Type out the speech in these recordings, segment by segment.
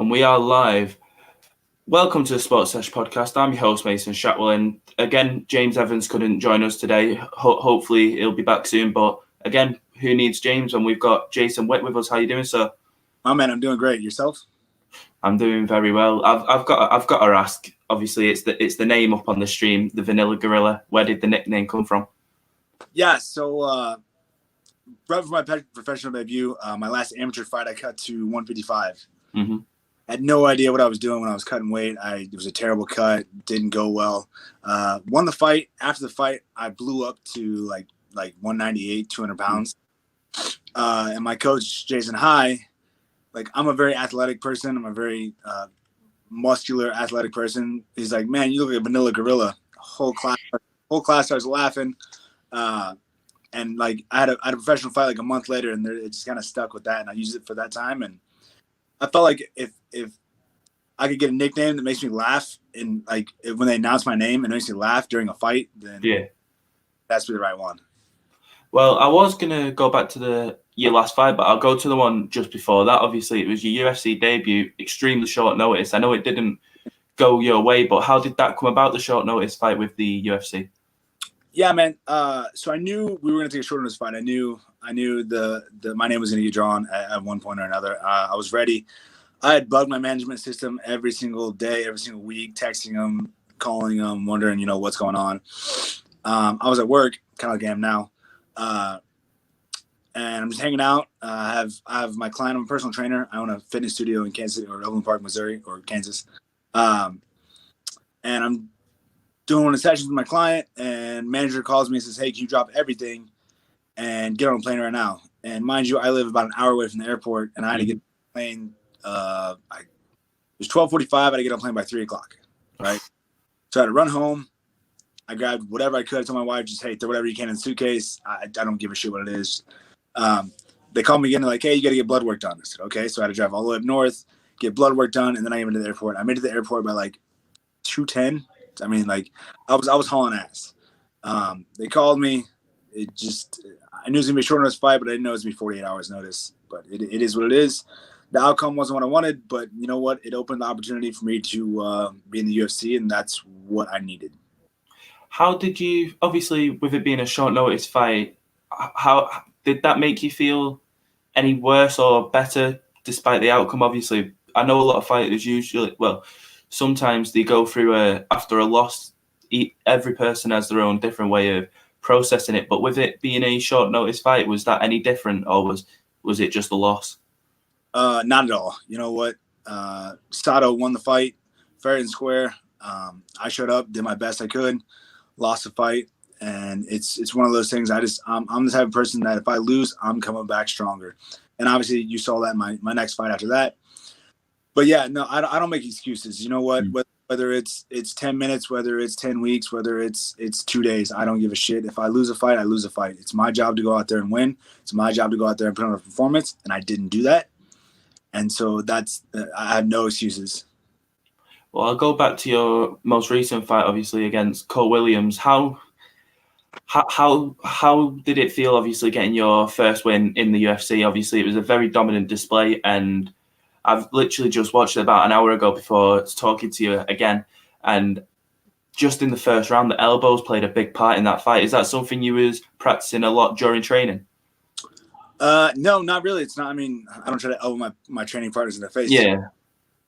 And we are live. Welcome to the Sports Sesh podcast. I'm your host, Mason Shatwell, and again, James Evans couldn't join us today. Hopefully, he'll be back soon. But again, who needs James when we've got Jason Witt with us? How you doing, sir? Oh man, I'm doing great. Yourself? I'm doing very well. I've got to ask. Obviously, it's the name up on the stream, the Vanilla Gorilla. Where did the nickname come from? Yeah, so right for my professional debut, my last amateur fight, I cut to 155. Mm-hmm. I had no idea what I was doing when I was cutting weight. It was a terrible cut, didn't go well. Won the fight. After the fight, I blew up to like 198, 200 pounds. And my coach, Jason High, I'm a very athletic person. I'm a very muscular, athletic person. He's like, man, you look like a vanilla gorilla. Whole class starts laughing. And I had a professional fight a month later, and it just kind of stuck with that, and I used it for that time. And I felt like if I could get a nickname that makes me laugh, and when they announce my name and it makes me laugh during a fight, then that's the right one. Well, I was gonna go back to your last fight, but I'll go to the one just before that. Obviously, it was your UFC debut, extremely short notice. I know it didn't go your way, but how did that come about? The short notice fight with the UFC. Yeah, man. So I knew we were going to take a short notice fight. I knew my name was going to get drawn at one point or another. I was ready. I had bugged my management system every single day, every single week, texting them, calling them, wondering, what's going on. I was at work, kind of like I am now, and I'm just hanging out. I have my client. I'm a personal trainer. I own a fitness studio in Kansas City or Overland Park, Missouri, or Kansas, and I'm doing one of the sessions with my client, and manager calls me and says, hey, can you drop everything and get on a plane right now? And mind you, I live about an hour away from the airport, and I had to get on a plane. It was 12:45. I had to get on a plane by 3 o'clock, right? So I had to run home. I grabbed whatever I could. I told my wife, just, hey, throw whatever you can in the suitcase. I don't give a shit what it is. They called me again. They're like, hey, you got to get blood work done. I said, okay. So I had to drive all the way up north, get blood work done, and then I came into the airport. I made it to the airport by 2:10. I mean, I was hauling ass. They called me. I knew it was gonna be a short notice fight, but I didn't know it was gonna be 48 hours notice. But it is what it is. The outcome wasn't what I wanted, but you know what? It opened the opportunity for me to be in the UFC, and that's what I needed. How did you, obviously, with it being a short notice fight, how did that make you feel any worse or better despite the outcome? Obviously, I know a lot of fighters sometimes they go through after a loss, every person has their own different way of processing it. But with it being a short notice fight, was that any different, or was it just a loss? Not at all. You know what? Sato won the fight fair and square. I showed up, did my best I could, lost the fight, and it's one of those things. I'm the type of person that if I lose, I'm coming back stronger. And obviously, you saw that in my next fight after that. But yeah, no, I don't make excuses. You know what? Whether it's 10 minutes, whether it's 10 weeks, whether it's 2 days, I don't give a shit. If I lose a fight, I lose a fight. It's my job to go out there and win. It's my job to go out there and put on a performance, and I didn't do that. And so I have no excuses. Well, I'll go back to your most recent fight, obviously against Cole Williams. How did it feel, obviously, getting your first win in the UFC? Obviously, it was a very dominant display, and I've literally just watched it about an hour ago before talking to you again. And just in the first round, the elbows played a big part in that fight. Is that something you was practicing a lot during training? No, not really. It's not. I mean, I don't try to elbow my training partners in the face. Yeah.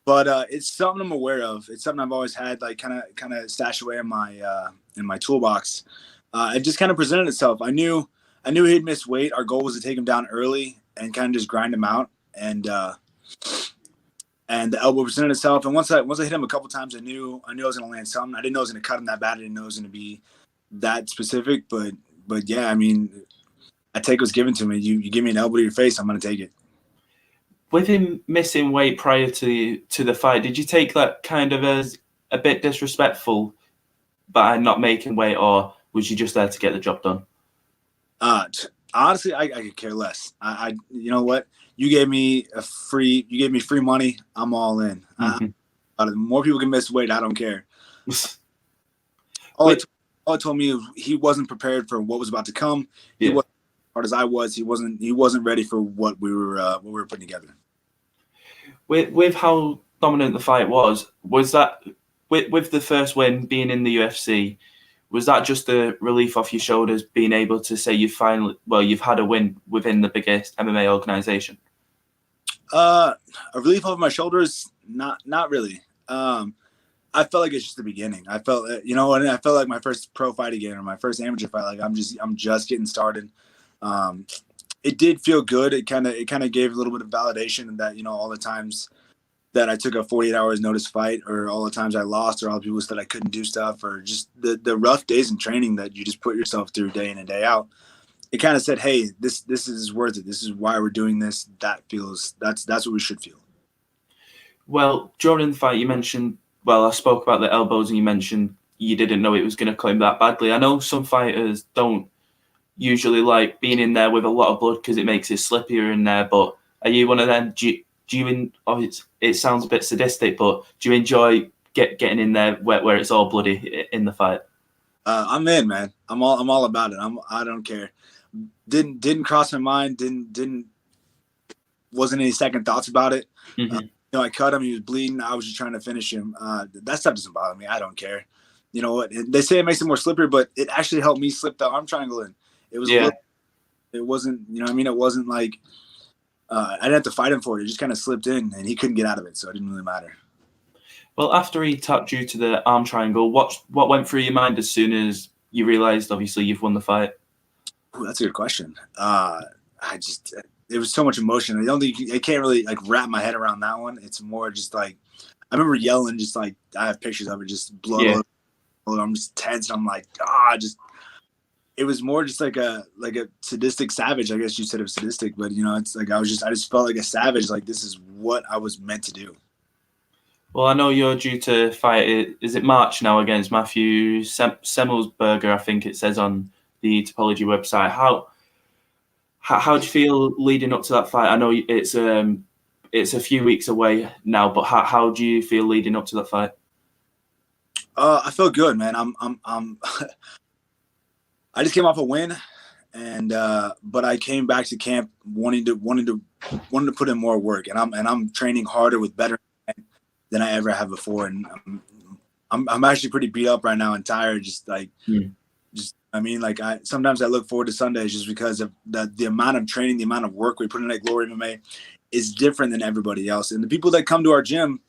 But it's something I'm aware of. It's something I've always had, kind of stashed away in my toolbox. It just kind of presented itself. I knew he'd miss weight. Our goal was to take him down early and kind of just grind him out. And the elbow presented itself. And once I hit him a couple times, I knew I was going to land something. I didn't know I was going to cut him that bad. I didn't know it was going to be that specific. But yeah, I mean, I take what's given to me. You give me an elbow to your face, I'm going to take it. With him missing weight prior to the fight, did you take that kind of as a bit disrespectful by not making weight, or was you just there to get the job done? Honestly, I could care less. You know what? You gave me free money. I'm all in. Mm-hmm. More people can miss weight. I don't care. All it told me he wasn't prepared for what was about to come. He wasn't as hard as I was. He wasn't ready for what we were putting together. With how dominant the fight was that with the first win being in the UFC, was that just a relief off your shoulders, being able to say you've had a win within the biggest MMA organization? A relief off my shoulders? Not really. I felt like it's just the beginning. I felt, and I felt like my first pro fight again, or my first amateur fight. Like I'm just getting started. It did feel good. It kind of gave a little bit of validation that, all the times that I took a 48 hours notice fight, or all the times I lost, or all the people said I couldn't do stuff, or just the rough days in training that you just put yourself through day in and day out. It kind of said, hey, this is worth it. This is why we're doing this. That's what we should feel. Well, during the fight, you mentioned, I spoke about the elbows, and you mentioned you didn't know it was going to come that badly. I know some fighters don't usually like being in there with a lot of blood because it makes it slippier in there, but are you one of them? It sounds a bit sadistic, but do you enjoy getting in there where it's all bloody in the fight? I'm in, man. I'm all about it. I don't care. Didn't cross my mind. Wasn't any second thoughts about it. Mm-hmm. I cut him. He was bleeding. I was just trying to finish him. That stuff doesn't bother me. I don't care. You know what? They say it makes it more slippery, but it actually helped me slip the arm triangle in. It was. Yeah. It wasn't. It wasn't like I didn't have to fight him for it. It just kind of slipped in, and he couldn't get out of it, so it didn't really matter. Well, after he tapped you to the arm triangle, what went through your mind as soon as you realized, obviously, you've won the fight? Ooh, that's a good question. It was so much emotion. I can't really like wrap my head around that one. It's more just like, I remember yelling, just like, I have pictures of it, just blood. Yeah. I'm just tense. I'm like, it was more just like a sadistic savage. I guess you said it was sadistic, but it's like, I just felt like a savage. Like, this is what I was meant to do. Well, I know you're due to fight, is it March now, against Matthew Semmelsberger, I think it says on the Topology website. How do you feel leading up to that fight? I know it's a few weeks away now, but how do you feel leading up to that fight? I feel good, man. I just came off a win, and but I came back to camp wanting to put in more work, and I'm training harder with better than I ever have before, and I'm actually pretty beat up right now and tired. Sometimes I look forward to Sundays just because of the amount of training, the amount of work we put in at Glory MMA is different than everybody else. And the people that come to our gym,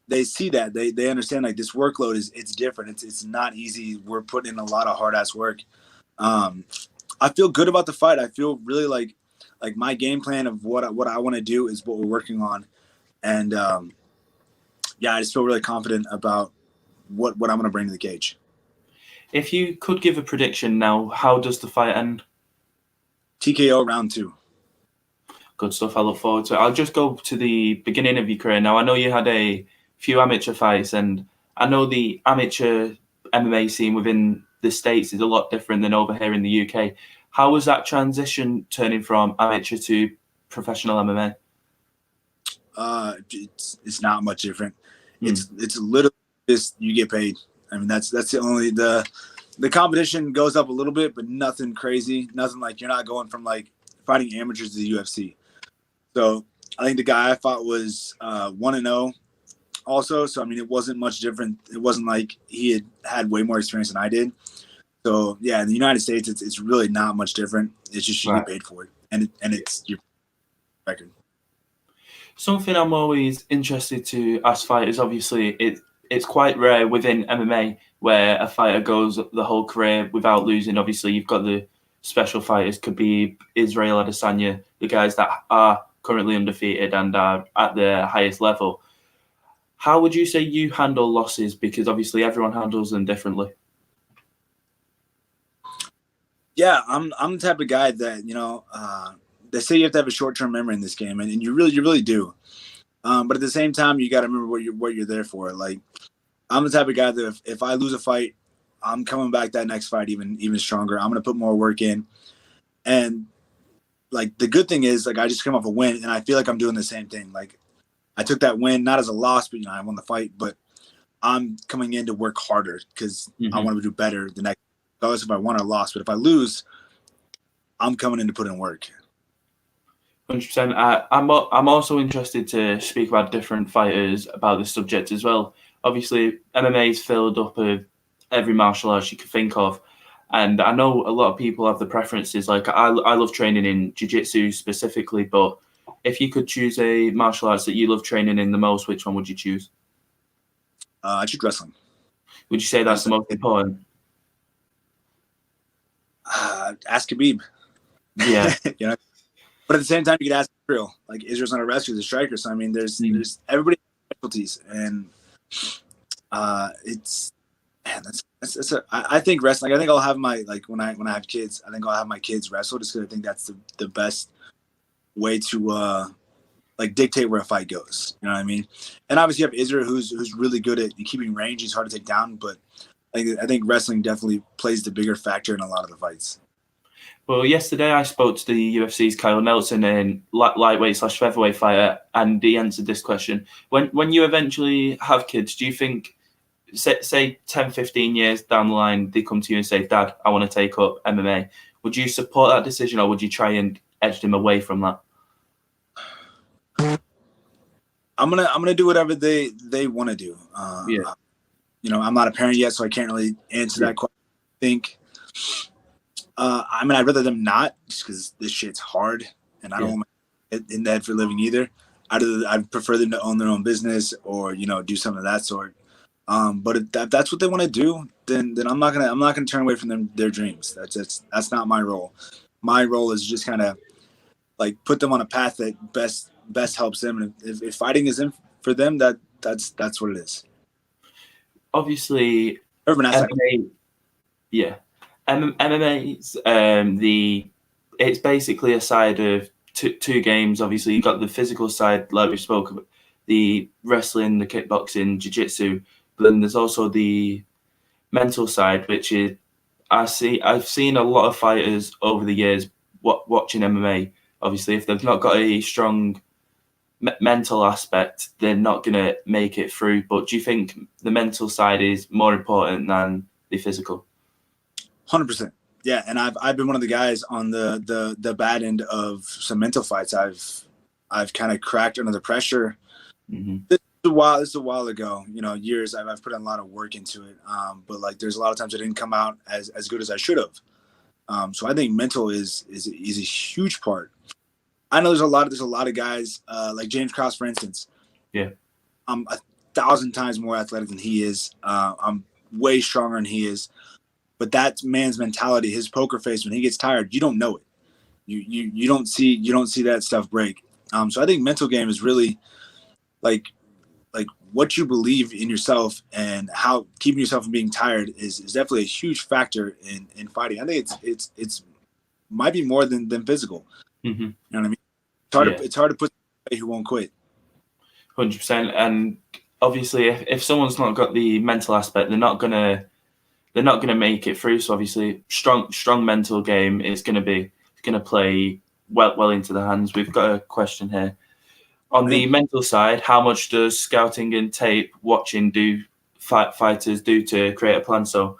they see that. They understand, like, this workload it's different. It's not easy. We're putting in a lot of hard ass work. I feel good about the fight. I feel really like my game plan of what I want to do is what we're working on. And I just feel really confident about what I'm going to bring to the cage. If you could give a prediction now, how does the fight end? TKO round 2. Good stuff. I look forward to it. I'll just go to the beginning of your career now. I know you had a few amateur fights, and I know the amateur MMA scene within the States is a lot different than over here in the UK. How was that transition turning from amateur to professional MMA? It's not much different. It's literally just you get paid. I mean, that's the only the competition goes up a little bit, but nothing crazy. Nothing like you're not going from like fighting amateurs to the UFC. So I think the guy I fought was 1-0 also. So I mean, it wasn't much different. It wasn't like he had way more experience than I did. So yeah, in the United States, it's really not much different. It's just you get paid for it, and it's your record. Something I'm always interested to ask fighters, obviously, it's quite rare within MMA where a fighter goes the whole career without losing. Obviously, you've got the special fighters, Khabib, Israel Adesanya, the guys that are currently undefeated and are at the highest level. How would you say you handle losses? Because obviously everyone handles them differently. Yeah, I'm the type of guy that, they say you have to have a short-term memory in this game, and you really do. But at the same time, you got to remember what you're there for. Like, I'm the type of guy that if I lose a fight, I'm coming back that next fight even stronger. I'm gonna put more work in. And like the good thing is, like, I just come off a win, and I feel like I'm doing the same thing. Like, I took that win not as a loss, but I won the fight. But I'm coming in to work harder because I want to do better the next. Regardless if I won or lost, but if I lose, I'm coming in to put in work. 100%. I'm also interested to speak about different fighters about this subject as well. Obviously, MMA is filled up with every martial arts you could think of, and I know a lot of people have the preferences. Like I love training in jiu-jitsu specifically, but if you could choose a martial arts that you love training in the most, which one would you choose? I choose wrestling. Would you say that's the most important? Ask Khabib. Yeah. You know, but at the same time, you could ask Israel. Like Israel's not a wrestler, he's a striker. So I mean, there's everybody has specialties, and it's man, I think wrestling. I think I'll have my when I have kids. I think I'll have my kids wrestle just because I think that's the best way to dictate where a fight goes. You know what I mean? And obviously you have Israel who's really good at keeping range. He's hard to take down, but I think wrestling definitely plays the bigger factor in a lot of the fights. Well, yesterday I spoke to the UFC's Kyle Nelson, and lightweight/featherweight fighter, and he answered this question. When you eventually have kids, do you think, say 10, 15 years down the line, they come to you and say, Dad, I want to take up MMA. Would you support that decision, or would you try and edge them away from that? I'm gonna do whatever they want to do. Yeah. You know, I'm not a parent yet, so I can't really answer that question. I think I mean, I'd rather them not, just because this shit's hard, and I don't want my in that for a living either. I'd prefer them to own their own business or do something of that sort. But if that's what they want to do, then I'm not gonna turn away from their dreams. That's not my role. My role is just kind of like put them on a path that best helps them. And if fighting is in for them, that's what it is. Obviously, MMA, yeah. MMA's it's basically a side of two games. Obviously, you've got the physical side, like we spoke about, the wrestling, the kickboxing, jiu-jitsu, but then there's also the mental side, which is I've seen a lot of fighters over the years watching MMA. Obviously, if they've not got a strong mental aspect, they're not going to make it through. But do you think the mental side is more important than the physical? 100%. Yeah, and I've been one of the guys on the bad end of some mental fights. I've kind of cracked under the pressure. Mm-hmm. This is a while ago. Years I've put in a lot of work into it. But like, there's a lot of times I didn't come out as good as I should have. So I think mental is a huge part. I know there's a lot of guys like James Krause, for instance. Yeah, I'm 1,000 times more athletic than he is. I'm way stronger than he is. But that man's mentality, his poker face, when he gets tired, you don't know it. You don't see that stuff break. So I think mental game is really like what you believe in yourself, and how keeping yourself from being tired is definitely a huge factor in fighting. I think it's might be more than physical. Mm-hmm. You know what I mean? It's hard to put somebody who won't quit. 100%. And obviously, if someone's not got the mental aspect, they're not gonna make it through. So obviously, strong mental game is gonna play well into the hands. We've got a question here. On the mental side, how much does scouting and tape watching do fighters do to create a plan? So,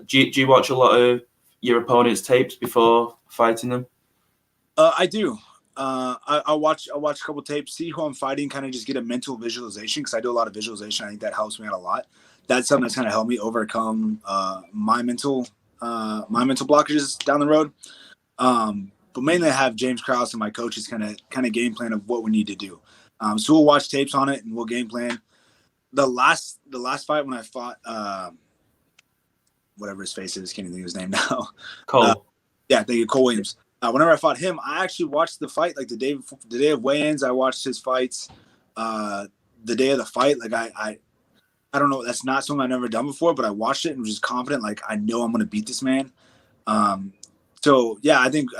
do you watch a lot of your opponent's tapes before fighting them? I do. I watch a couple tapes, see who I'm fighting, kind of just get a mental visualization, because I do a lot of visualization. I think that helps me out a lot. That's something that's kind of helped me overcome my mental blockages down the road. But mainly I have James Krause and my coaches kind of game plan of what we need to do. So we'll watch tapes on it and we'll game plan. The last fight when I fought whatever his face is, can't even think of his name now. Cole. Yeah, thank you, Cole Williams. Whenever I fought him, I actually watched the fight like the day of weigh-ins. I watched his fights the day of the fight. Like I don't know. That's not something I've never done before, but I watched it and was just confident. Like, I know I'm going to beat this man. So yeah, I think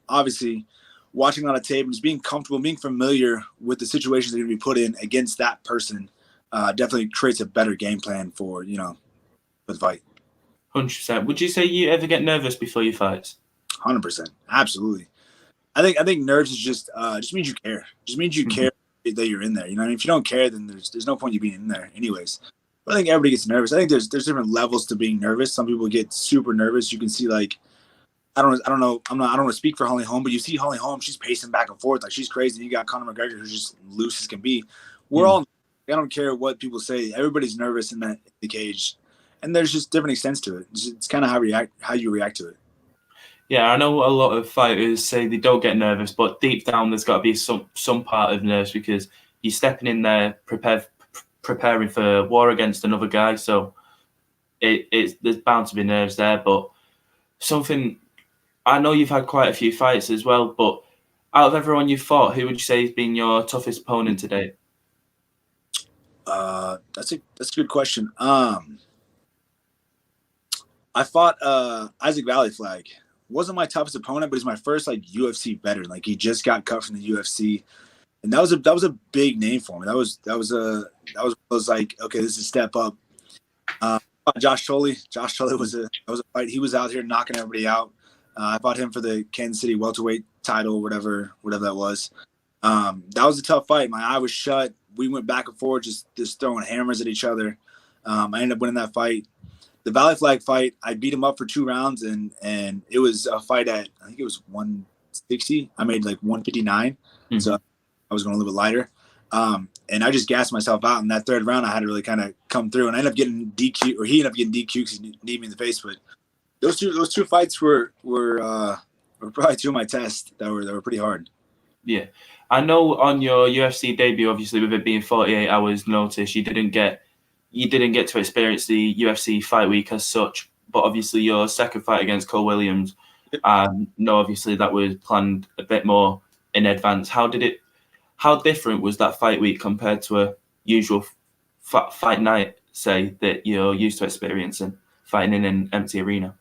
obviously watching on a tape and just being comfortable, being familiar with the situations that you're going to be put in against that person definitely creates a better game plan for the fight. 100%. Would you say you ever get nervous before your fights? 100%. Absolutely. I think nerves is just means you care. Just means you care that you're in there. You know what I mean? If you don't care, then there's no point you being in there anyways. But I think everybody gets nervous. I think there's different levels to being nervous. Some people get super nervous. You can see like I don't know. I don't want to speak for Holly Holm, but you see Holly Holm, she's pacing back and forth like she's crazy. You got Conor McGregor, who's just loose as can be. We're all. I don't care what people say. Everybody's nervous in the cage, and there's just different extents to it. It's kind of how you react to it. Yeah, I know a lot of fighters say they don't get nervous, but deep down there's got to be some part of nerves because you're stepping in there preparing for war against another guy. So there's bound to be nerves there. But something I know you've had quite a few fights as well. But out of everyone you've fought, who would you say has been your toughest opponent to date? That's a good question. I fought Isaac Valley Flag. Wasn't my toughest opponent, but he's my first like UFC veteran. Like he just got cut from the UFC, and that was a big name for me. That was like, okay, this is a step up. Josh Tolley. Josh Tolley was a fight. He was out here knocking everybody out. I fought him for the Kansas City welterweight title, whatever that was. That was a tough fight. My eye was shut. We went back and forth, just throwing hammers at each other. I ended up winning that fight. The Valley Flag fight, I beat him up for 2 rounds, and it was a fight at, I think it was 160. I made like 159, so I was going a little bit lighter. And I just gassed myself out in that 3rd round. I had to really kind of come through, and I ended up getting DQ, or he ended up getting DQ because he kneed me in the face. But those two fights were probably 2 of my tests that were pretty hard. Yeah, I know on your UFC debut, obviously with it being 48 hours notice, you didn't get to experience the UFC fight week as such. But obviously your second fight against Cole Williams, no, obviously that was planned a bit more in advance. How different was that fight week compared to a usual fight night, say, that you're used to experiencing fighting in an empty arena?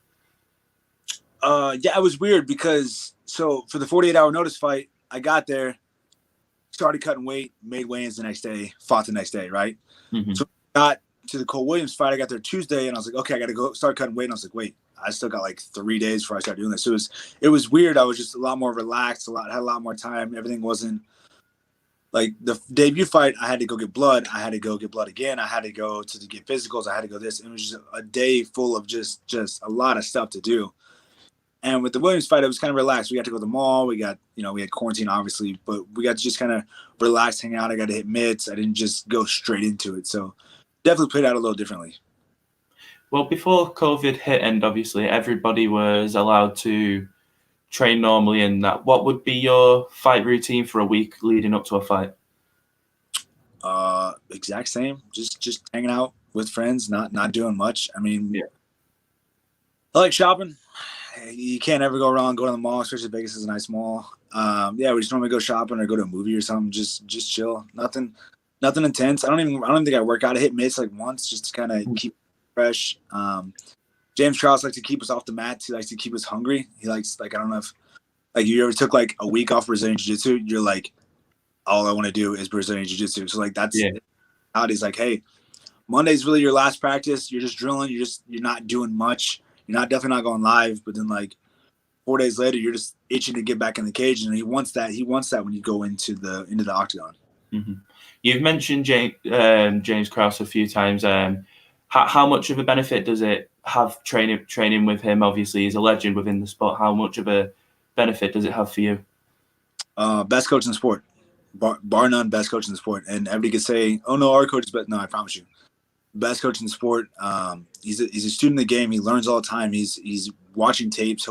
Yeah, it was weird because so for the 48-hour notice fight, I got there, started cutting weight, made weigh-ins the next day, fought the next day, right? So I got to the Cole Williams fight. I got there Tuesday, and I was like, okay, I got to go start cutting weight. And I was like, wait, I still got like 3 days before I started doing this. So it was weird. I was just a lot more relaxed, had a lot more time. Everything wasn't like the debut fight. I had to go get blood. I had to go get blood again. I had to go to get physicals. I had to go this. It was just a day full of just a lot of stuff to do. And with the Williams fight, it was kind of relaxed. We got to go to the mall. We got, we had quarantine, obviously, but we got to just kind of relax, hang out. I got to hit mitts. I didn't just go straight into it. So definitely played out a little differently. Well, before COVID hit, and obviously everybody was allowed to train normally in that, what would be your fight routine for a week leading up to a fight? Exact same. Just hanging out with friends, not doing much. I mean, I like shopping. You can't ever go wrong going to the mall, especially Vegas is a nice mall. We just normally go shopping or go to a movie or something. Just chill. Nothing intense. I don't think I work out. I hit mitts like once just to kind of keep fresh. James Krause likes to keep us off the mats. He likes to keep us hungry. He likes, like, I don't know if like you ever took like a week off Brazilian Jiu-Jitsu. You're like, all I want to do is Brazilian Jiu-Jitsu. So like that's how he's like, hey, Monday's really your last practice. You're just drilling. You're not doing much. You're definitely not going live, but then like 4 days later, you're just itching to get back in the cage, and he wants that. He wants that when you go into the octagon. Mm-hmm. You've mentioned James Krause a few times. How much of a benefit does it have training with him? Obviously, he's a legend within the sport. How much of a benefit does it have for you? Best coach in the sport, bar none. Best coach in the sport, and everybody could say, "Oh no, our coach is best." No, I promise you. Best coach in the sport. He's a student of the game. He learns all the time. He's watching tapes.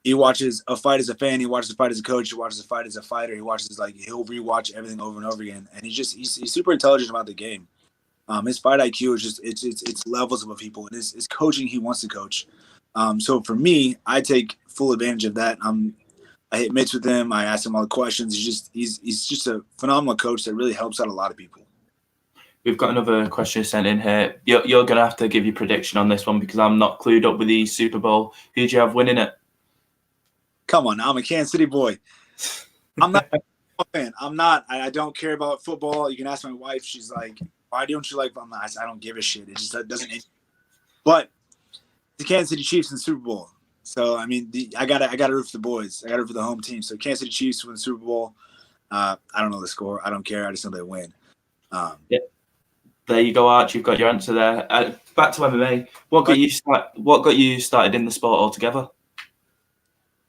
He watches a fight as a fan. He watches a fight as a coach. He watches a fight as a fighter. He'll rewatch everything over and over again. And he's super intelligent about the game. His fight IQ is just it's levels above people. And his coaching, he wants to coach. So for me, I take full advantage of that. I hit mitts with him. I ask him all the questions. He's just a phenomenal coach that really helps out a lot of people. We've got another question sent in here. You're going to have to give your prediction on this one because I'm not clued up with the Super Bowl. Who do you have winning it? Come on, I'm a Kansas City boy. I'm not a fan. I'm not. I don't care about football. You can ask my wife. She's like, why don't you like football? I don't give a shit. It just doesn't. But the Kansas City Chiefs in the Super Bowl. So, I mean, I got to root for the boys. I got to root for the home team. So, Kansas City Chiefs win the Super Bowl. I don't know the score. I don't care. I just know they win. There you go, Arch. You've got your answer there. Back to MMA. What got you started in the sport altogether?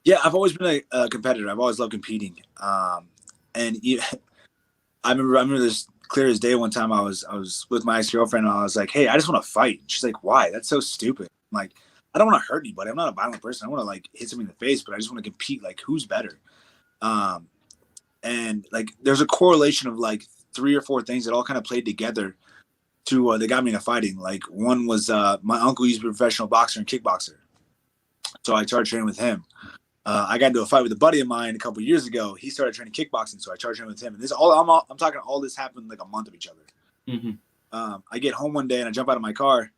Yeah, I've always been a competitor. I've always loved competing. And I remember this clear as day. One time I was with my ex-girlfriend and I was like, "Hey, I just want to fight." She's like, "Why? That's so stupid." I'm like, "I don't want to hurt anybody. I'm not a violent person. I want to like hit somebody in the face, but I just want to compete. Like, who's better?" And like, there's a correlation of like 3 or 4 things that all kind of played together to that got me into fighting. Like, one was my uncle used to be a professional boxer and kickboxer, so I started training with him. I got into a fight with a buddy of mine a couple of years ago. He started training kickboxing, so I started training with him. And this I'm talking all this happened like a month of each other. Mm-hmm. I get home one day and I jump out of my car,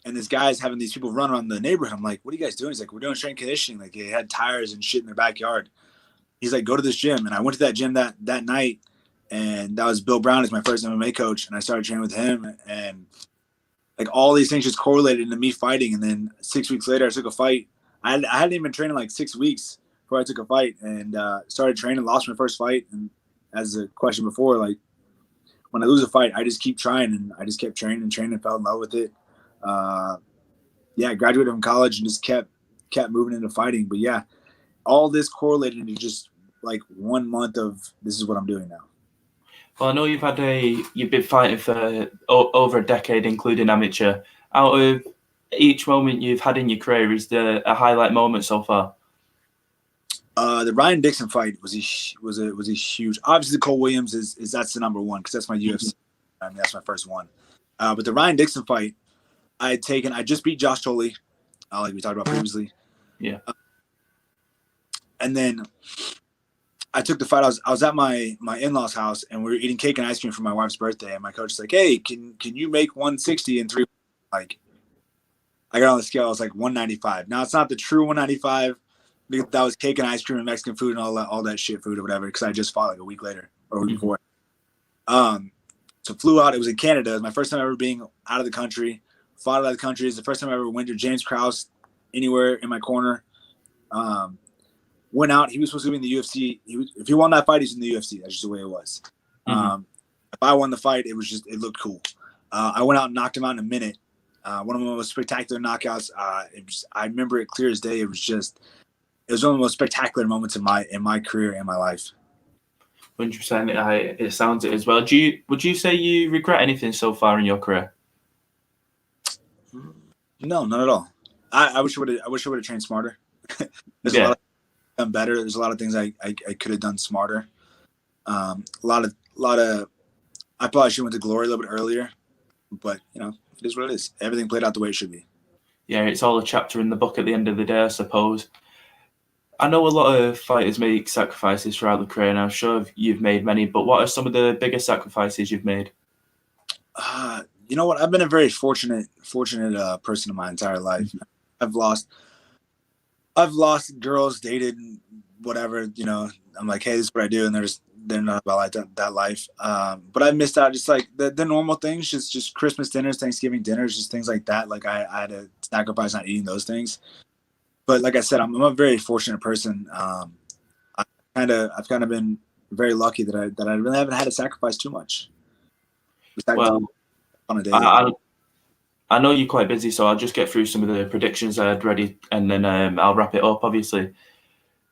and this guy's having these people run around the neighborhood. I'm like, "What are you guys doing?" He's like, "We're doing strength conditioning." Like, they had tires and shit in their backyard. He's like, "Go to this gym." And I went to that gym that night, and that was Bill Brown, is my first MMA coach, and I started training with him. And like, all these things just correlated into me fighting. And then 6 weeks later, I took a fight. I hadn't even been training like 6 weeks before I took a fight, and started training, lost my first fight. And as the question before, like, when I lose a fight, I just keep trying, and I just kept training and training and fell in love with it. Yeah, I graduated from college and just kept moving into fighting. But yeah, all this correlated into just like 1 month of this is what I'm doing now. Well, I know you've been fighting for over a decade, including amateur. Out of each moment you've had in your career, is there a highlight moment so far? The Ryan Dixon fight was a huge. Obviously, Cole Williams is that's the number one because that's my UFC. I mean, that's my first one. But the Ryan Dixon fight, I just beat Josh Tolley, like we talked about previously. Yeah. And then I took the fight. I was at my in-laws' house, and we were eating cake and ice cream for my wife's birthday. And my coach was like, "Hey, can you make 160 in 3?" Like, I got on the scale. I was like 195. Now it's not the true 195. That was cake and ice cream and Mexican food and all that shit food or whatever. Because I just fought like a week later or a week before. So flew out. It was in Canada. It was my first time ever being out of the country. Fought out of the country. It's the first time I ever went to James Krause anywhere in my corner. Went out. He was supposed to be in the UFC. If he won that fight, he's in the UFC. That's just the way it was. If I won the fight, it looked cool. I went out and knocked him out in a minute. One of the most spectacular knockouts. I remember it clear as day. It was one of the most spectacular moments in my career and my life. 100%. It sounds it as well. Would you say you regret anything so far in your career? No, not at all. I wish I would have trained smarter. There's a lot of done better. There's a lot of things I could have done smarter. A lot of I probably should have went to glory a little bit earlier, but it is what it is. Everything played out the way it should be. Yeah, it's all a chapter in the book at the end of the day, I suppose. I know a lot of fighters make sacrifices throughout the career, and I'm sure you've made many, but what are some of the biggest sacrifices you've made? You know what? I've been a very fortunate person in my entire life. I've lost girls, dated, whatever. I'm like, hey, this is what I do, and they're not about like that life. But I missed out just like the normal things, just Christmas dinners, Thanksgiving dinners, just things like that. Like I had to sacrifice not eating those things. But like I said, I'm a very fortunate person. I've kind of been very lucky that I really haven't had to sacrifice too much. Well, on a day. I know you're quite busy, so I'll just get through some of the predictions I had ready, and then I'll wrap it up. Obviously,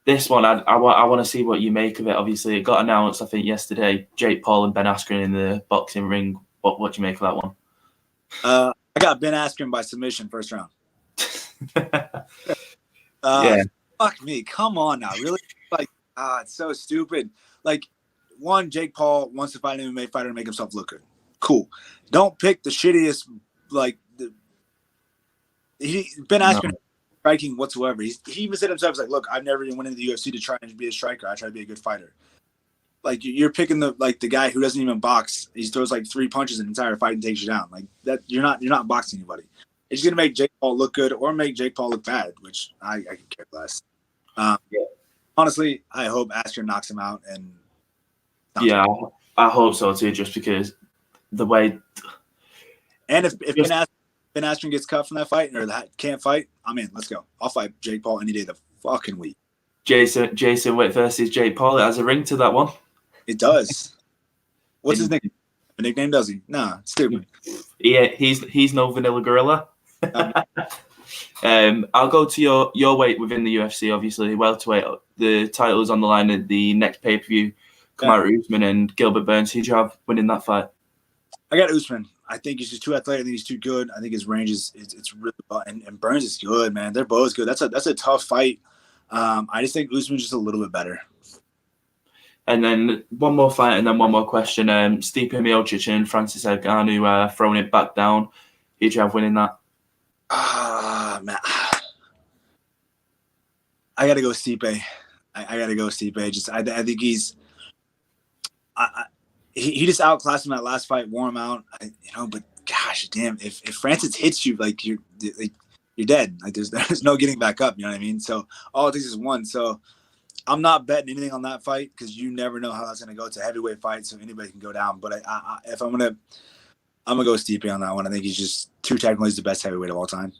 this one I want to see what you make of it. Obviously, it got announced I think yesterday. Jake Paul and Ben Askren in the boxing ring. What do you make of that one? I got Ben Askren by submission first round. Yeah. Fuck me. Come on now. Really? Like, it's so stupid. Like, one, Jake Paul wants to fight an MMA fighter to make himself look good. Cool. Don't pick the shittiest, like, Ben Askren striking whatsoever. He even said himself, he's like, look, I've never even went into the UFC to try and be a striker. I try to be a good fighter. Like, you're picking the guy who doesn't even box. He throws like 3 punches an entire fight and takes you down. Like that, you're not boxing anybody. It's gonna make Jake Paul look good or make Jake Paul look bad, which I could care less. Honestly, I hope Askren knocks him out. And yeah, I hope so too. Just because the way, and if Ben Askren gets cut from that fight or that can't fight, I'm in. Let's go. I'll fight Jake Paul any day of the fucking week. Jason Witt versus Jake Paul. It has a ring to that one. It does. What's his nickname? A nickname, does he? Nah, stupid. Yeah, he's no Vanilla Gorilla. I'll go to your weight within the UFC. Obviously, welterweight. The title's on the line at the next pay-per-view. Kamaru Usman and Gilbert Burns. Who'd you have winning that fight? I got Usman. I think he's just too athletic. I think he's too good. I think his range is it's really well. And Burns is good, man. They're both good. That's a tough fight. I just think Usman's just a little bit better. And then one more fight, and then one more question. Stipe Miocic and Francis Ngannou throwing it back down. Who'd you have winning that? Man, I gotta go Stipe. I gotta go Stipe. Just I think he's. He just outclassed him that last fight, wore him out. But gosh, damn, if Francis hits you, like you're dead. Like there's no getting back up. You know what I mean? So all it takes is one. So I'm not betting anything on that fight because you never know how that's gonna go. It's a heavyweight fight, so anybody can go down. But if I'm gonna go Stipe on that one. I think he's just too technical. He's the best heavyweight of all time.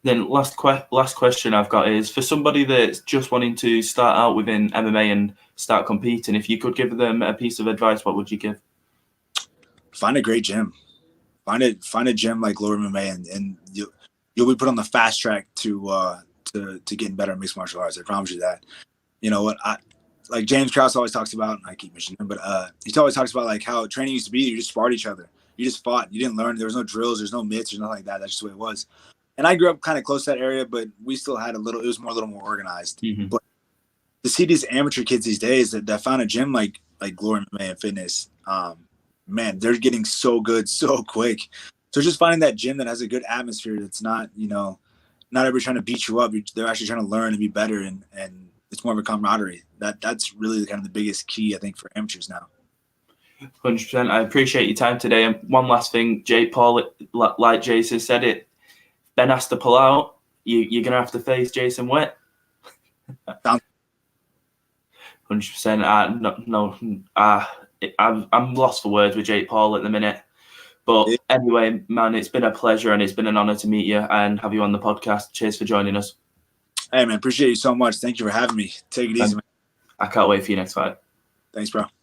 Then last question I've got is for somebody that's just wanting to start out within MMA and start competing. If you could give them a piece of advice, what would you give? Find a great gym. Find a gym like Glory MMA, and you'll be put on the fast track to getting better at mixed martial arts. I promise you that. You know what? Like James Krause always talks about. I keep mentioning him, but he always talks about like how training used to be. You just sparred each other. You just fought. You didn't learn. There was no drills. There's no mitts. There's nothing like that. That's just the way it was. And I grew up kind of close to that area, but we still had it was a little more organized. Mm-hmm. But to see these amateur kids these days that found a gym like Glory MMA and Fitness, man, they're getting so good so quick. So just finding that gym that has a good atmosphere that's not, not everybody trying to beat you up. They're actually trying to learn and be better, and it's more of a camaraderie. That's really kind of the biggest key, I think, for amateurs now. 100%. I appreciate your time today. And one last thing, Jake Paul, like Jason said it, Ben has to pull out. You're going to have to face Jason Witt. 100%. I'm lost for words with Jake Paul at the minute. But anyway, man, it's been a pleasure and it's been an honor to meet you and have you on the podcast. Cheers for joining us. Hey, man, appreciate you so much. Thank you for having me. Take it easy, man. I can't wait for your next fight. Thanks, bro.